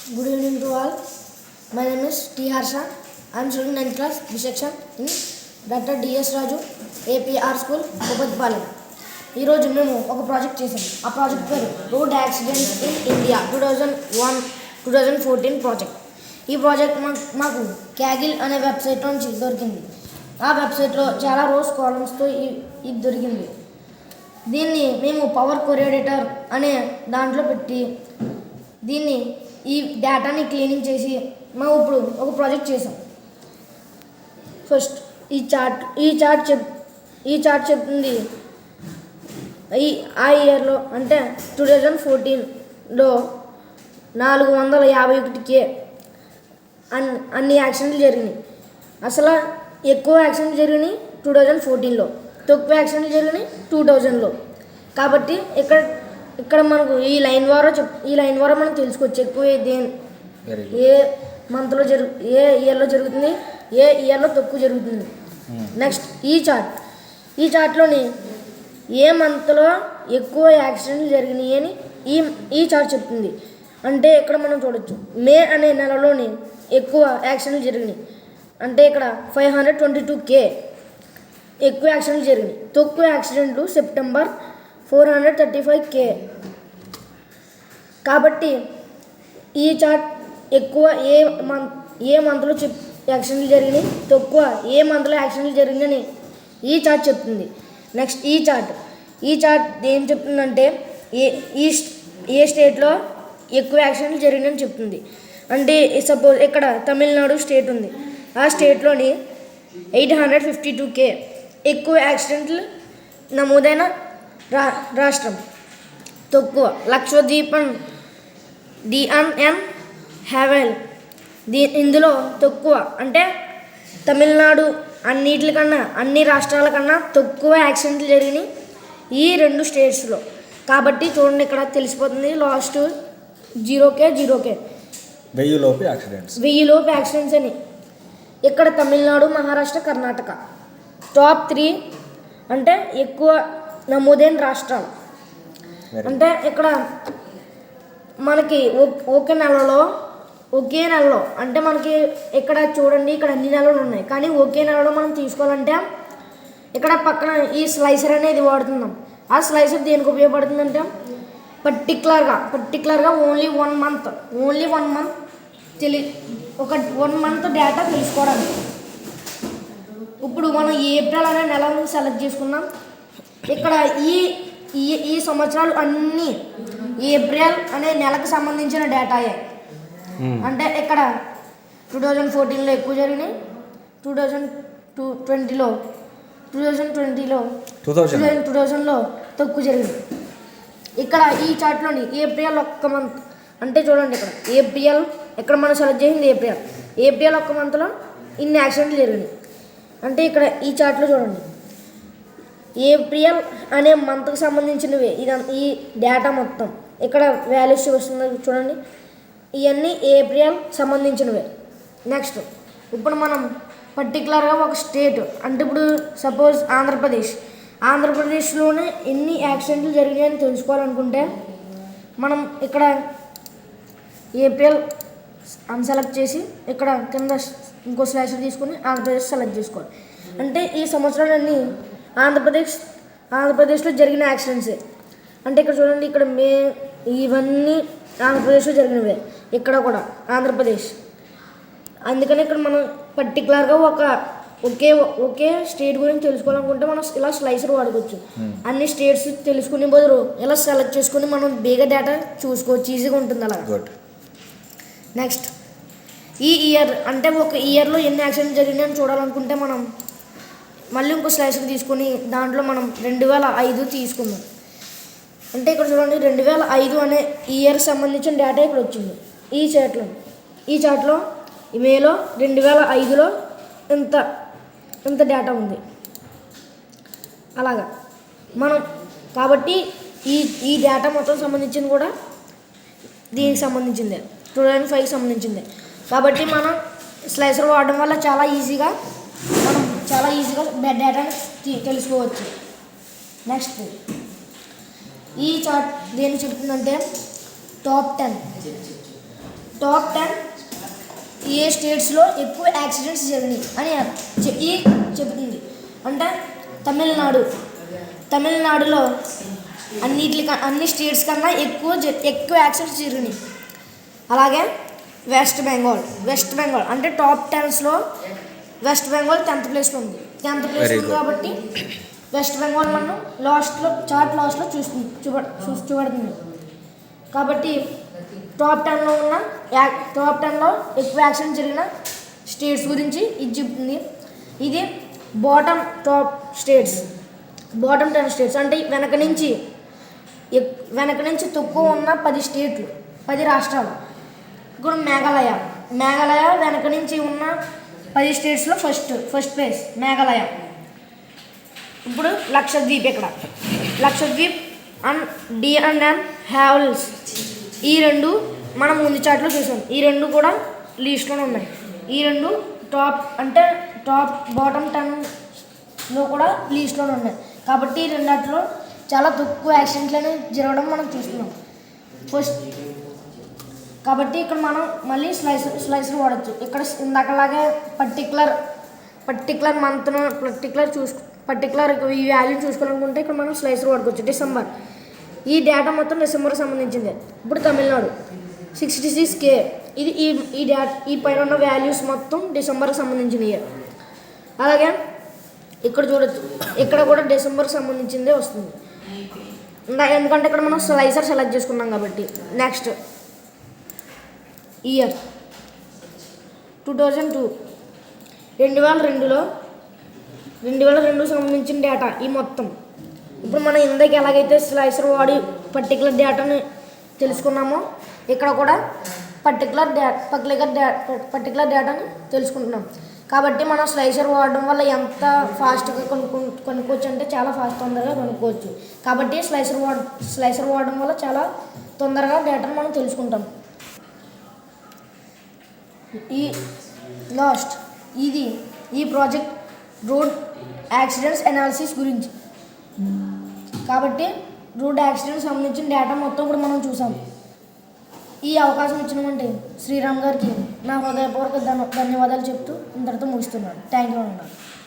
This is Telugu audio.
Good evening to all. My name is T. Harsha. I am studying 9th class B section in Dr. D.S. Raju APR School, Kopatpalam. ఈ రోజు మేము ఒక ప్రాజెక్ట్ చేసాం. ఆ ప్రాజెక్ట్ పేరు road accidents in India 2014 project. ఈ ప్రాజెక్ట్ మాకు క్యాగిల్ అనే వెబ్సైట్ నుంచి దొరికింది. ఆ వెబ్సైట్లో చాలా రోస్ కాలమ్స్తో ఇది దొరికింది. దీన్ని మేము పవర్ కొరీ ఎడిటర్ అనే దాంట్లో పెట్టి దీన్ని ఈ డేటాని క్లీనింగ్ చేసి మేము ఇప్పుడు ఒక ప్రాజెక్ట్ చేసాం. ఫస్ట్ ఈ చార్ట్ చెప్తుంది ఆ ఇయర్లో అంటే 2014లో 451K అన్ని యాక్సిడెంట్లు జరిగినాయి. అసలు ఎక్కువ యాక్సిడెంట్లు జరిగినాయి 2014లో, తక్కువ యాక్సిడెంట్లు జరిగినాయి 2000లో. కాబట్టి ఇక్కడ మనకు ఈ లైన్ ద్వారా మనం తెలుసుకోవచ్చు ఎక్కువ ఏ మంత్లో ఏ ఇయర్లో జరుగుతుంది, ఏ ఇయర్లో తక్కువ జరుగుతుంది. నెక్స్ట్ ఈ చార్ట్లోని ఏ మంత్లో ఎక్కువ యాక్సిడెంట్లు జరిగినాయి అని ఈ చార్ట్ చెప్తుంది. అంటే ఇక్కడ మనం చూడొచ్చు మే అనే నెలలోని ఎక్కువ యాక్సిడెంట్లు జరిగినాయి. అంటే ఇక్కడ 522K ఎక్కువ యాక్సిడెంట్లు జరిగినాయి. తక్కువ యాక్సిడెంట్లు సెప్టెంబర్ 435K. కాబట్టి ఈ చార్ట్ ఎక్కువ ఏ మంత్లో యాక్సిడెంట్లు జరిగినాయి, తక్కువ ఏ మంత్లో యాక్సిడెంట్లు జరిగినాయని ఈ చార్ట్ చెప్తుంది. నెక్స్ట్ ఈ చార్ట్ ఏం చెప్తుందంటే ఏ స్టేట్లో ఎక్కువ యాక్సిడెంట్లు జరిగినాయని చెప్తుంది. అంటే సపోజ్ ఇక్కడ తమిళనాడు స్టేట్ ఉంది. ఆ స్టేట్లోని 852K ఎక్కువ యాక్సిడెంట్లు నమోదైన రాష్ట్రం. తక్కువ లక్షద్వీపం DNN హ్యావెల్ ఇందులో తక్కువ అంటే తమిళనాడు అన్ని రాష్ట్రాల కన్నా తక్కువ యాక్సిడెంట్లు జరిగినాయి ఈ 2 స్టేట్స్లో. కాబట్టి చూడండి ఇక్కడ తెలిసిపోతుంది లాస్ట్ 0K 1000లోపు యాక్సిడెంట్స్ అని. ఇక్కడ తమిళనాడు, మహారాష్ట్ర, కర్ణాటక టాప్ 3 అంటే ఎక్కువ నమోదైన రాష్ట్రాలు. అంటే ఇక్కడ మనకి ఒకే నెలలో అంటే మనకి ఇక్కడ చూడండి ఇక్కడ అన్ని నెలలు ఉన్నాయి. కానీ ఒకే నెలలో మనం తీసుకోవాలంటే ఇక్కడ పక్కన ఈ స్లైసర్ అనేది వాడుతున్నాం. ఆ స్లైసర్ దేనికి ఉపయోగపడుతుందంటే పర్టికులర్గా ఓన్లీ వన్ మంత్ ఒక 1 మంత్ డేటా తెలుసుకోవడానికి. ఇప్పుడు మనం ఏప్రిల్ అనే నెలను సెలెక్ట్ చేసుకున్నాం. ఇక్కడ ఈ సంవత్సరాలు అన్నీ ఏప్రిల్ అనే నెలకు సంబంధించిన డేటాయే. అంటే ఇక్కడ 2014లో ఎక్కువ జరిగినాయి, 2020లో 2000లో తక్కువ జరిగింది. ఇక్కడ ఈ చార్ట్లోని ఏప్రిల్ 1 మంత్ అంటే చూడండి ఇక్కడ మనం సెలెక్ట్ చేసింది ఏప్రిల్ 1 మంత్లో ఇన్ని యాక్సిడెంట్లు జరిగినాయి. అంటే ఇక్కడ ఈ చార్ట్లో చూడండి ఏప్రిల్ అనే మంత్కి సంబంధించినవి ఈ డేటా మొత్తం ఇక్కడ వాల్యూస్ వస్తుంది చూడండి. ఇవన్నీ ఏప్రిల్ సంబంధించినవే. నెక్స్ట్ ఇప్పుడు మనం పర్టికులర్గా ఒక స్టేట్ అంటే ఇప్పుడు సపోజ్ ఆంధ్రప్రదేశ్లోనే ఎన్ని యాక్సిడెంట్లు జరిగాయని తెలుసుకోవాలనుకుంటే మనం ఇక్కడ ఏప్రిల్ అన్సెలెక్ట్ చేసి ఇక్కడ కింద ఇంకో స్లైసర్ తీసుకొని ఆంధ్రప్రదేశ్ సెలెక్ట్ చేసుకోవాలి. అంటే ఈ సంవత్సరాలన్నీ ఆంధ్రప్రదేశ్లో జరిగిన యాక్సిడెంట్సే. అంటే ఇక్కడ చూడండి ఇక్కడ ఇవన్నీ ఆంధ్రప్రదేశ్లో జరిగినవే. ఇక్కడ కూడా ఆంధ్రప్రదేశ్. అందుకని ఇక్కడ మనం పర్టికులర్గా ఒకే స్టేట్ గురించి తెలుసుకోవాలనుకుంటే మనం ఇలా స్లైసర్ వాడుకోవచ్చు. అన్ని స్టేట్స్ తెలుసుకునే బదులు ఇలా సెలెక్ట్ చేసుకుని మనం బేగా డేటా చూసుకోవచ్చు, ఈజీగా ఉంటుంది అలా. నెక్స్ట్ ఈ ఇయర్ అంటే ఒక ఇయర్లో ఎన్ని యాక్సిడెంట్ జరిగినాయని చూడాలనుకుంటే మనం మళ్ళీ ఇంకో స్లైసర్ తీసుకొని దాంట్లో మనం 2005 తీసుకుందాం. అంటే ఇక్కడ చూడండి 2005 అనే ఇయర్కి సంబంధించిన డేటా ఇక్కడ వచ్చింది ఈ చార్ట్లో మేలో 2005లో ఇంత డేటా ఉంది. అలాగా మనం కాబట్టి ఈ డేటా మొత్తం సంబంధించింది కూడా దీనికి సంబంధించిందే 2005కి సంబంధించిందే. కాబట్టి మనం స్లైసర్ వాడడం వల్ల చాలా ఈజీగా డేటాని తెలుసుకోవచ్చు. నెక్స్ట్ ఈ చార్ట్ దేని చెప్తుందంటే టాప్ టాప్ 10 ఏ స్టేట్స్లో ఎక్కువ యాక్సిడెంట్స్ జరిగినాయి అని చెబుతుంది. అంటే తమిళనాడులో అన్ని స్టేట్స్ కన్నా ఎక్కువ యాక్సిడెంట్స్ జరిగినాయి. అలాగే వెస్ట్ బెంగాల్ అంటే టాప్ 10లో వెస్ట్ బెంగాల్ 10th ప్లేస్లో ఉంది. 10th ప్లేస్లో ఉంది కాబట్టి వెస్ట్ బెంగాల్ మనం చార్ట్ లాస్ట్లో చూపడుతుంది. కాబట్టి టాప్ 10లో ఎక్కువ యాక్సిడెంట్ జరిగిన స్టేట్స్ గురించి ఇది చెప్తుంది. ఇది బాటమ్ 10 స్టేట్స్ అంటే వెనక నుంచి తక్కువ ఉన్న 10 రాష్ట్రాలు. ఇప్పుడు మేఘాలయ వెనక నుంచి ఉన్న 10 స్టేట్స్లో ఫస్ట్ ప్లేస్ మేఘాలయ. ఇప్పుడు లక్షద్వీప్ అండ్ D&M హ్యావెల్స్ ఈ రెండు మనం ముందు చాట్లో చూసాం. ఈ రెండు కూడా లిస్ట్లోనే ఉన్నాయి. ఈ రెండు బాటమ్ 10లో కూడా లిస్ట్లోనే ఉన్నాయి. కాబట్టి ఈ రెండిట్లో చాలా తక్కువ యాక్సిడెంట్లు అనేవి జరగడం మనం చూస్తున్నాం. కాబట్టి ఇక్కడ మనం మళ్ళీ స్లైసర్ వాడచ్చు. ఇక్కడ ఇందాకలాగే పర్టికులర్ మంత్ను పర్టికులర్ ఈ వాల్యూ చూసుకోవాలనుకుంటే ఇక్కడ మనం స్లైసర్ వాడుకోవచ్చు. డిసెంబర్ ఈ డేటా మొత్తం డిసెంబర్కి సంబంధించింది. ఇప్పుడు తమిళనాడు 66K ఇది ఈ పైన ఉన్న వాల్యూస్ మొత్తం డిసెంబర్కి సంబంధించినవి. అలాగే ఇక్కడ చూడొచ్చు, ఇక్కడ కూడా డిసెంబర్కి సంబంధించిందే వస్తుంది. ఎందుకంటే ఇక్కడ మనం స్లైసర్ సెలెక్ట్ చేసుకున్నాం కాబట్టి. నెక్స్ట్ ఇయర్ 2002 2002 సంబంధించిన డేటా ఈ మొత్తం. ఇప్పుడు మనం ఇందాక ఎలాగైతే స్లైసర్ వాడి పర్టికులర్ డేటాని తెలుసుకున్నామో ఇక్కడ కూడా పర్టికులర్ డేటాని తెలుసుకుంటున్నాం. కాబట్టి మనం స్లైసర్ వాడడం వల్ల ఎంత ఫాస్ట్గా కనుక్కోవచ్చు అంటే చాలా తొందరగా కనుక్కోవచ్చు. కాబట్టి స్లైసర్ వాడడం వల్ల చాలా తొందరగా డేటాను మనం తెలుసుకుంటాం. ఈ ప్రాజెక్ట్ రోడ్ యాక్సిడెంట్స్ అనాలిసిస్ గురించి. కాబట్టి రోడ్ యాక్సిడెంట్స్ సంబంధించిన డేటా మొత్తం కూడా మనం చూసాం. ఈ అవకాశం ఇచ్చినామంటే శ్రీరామ్ గారికి నా హృదయపూర్వక ధన్యవాదాలు చెప్తూ ఇంతటితో ముగిస్తున్నాను. థ్యాంక్ యూ అన్నారు.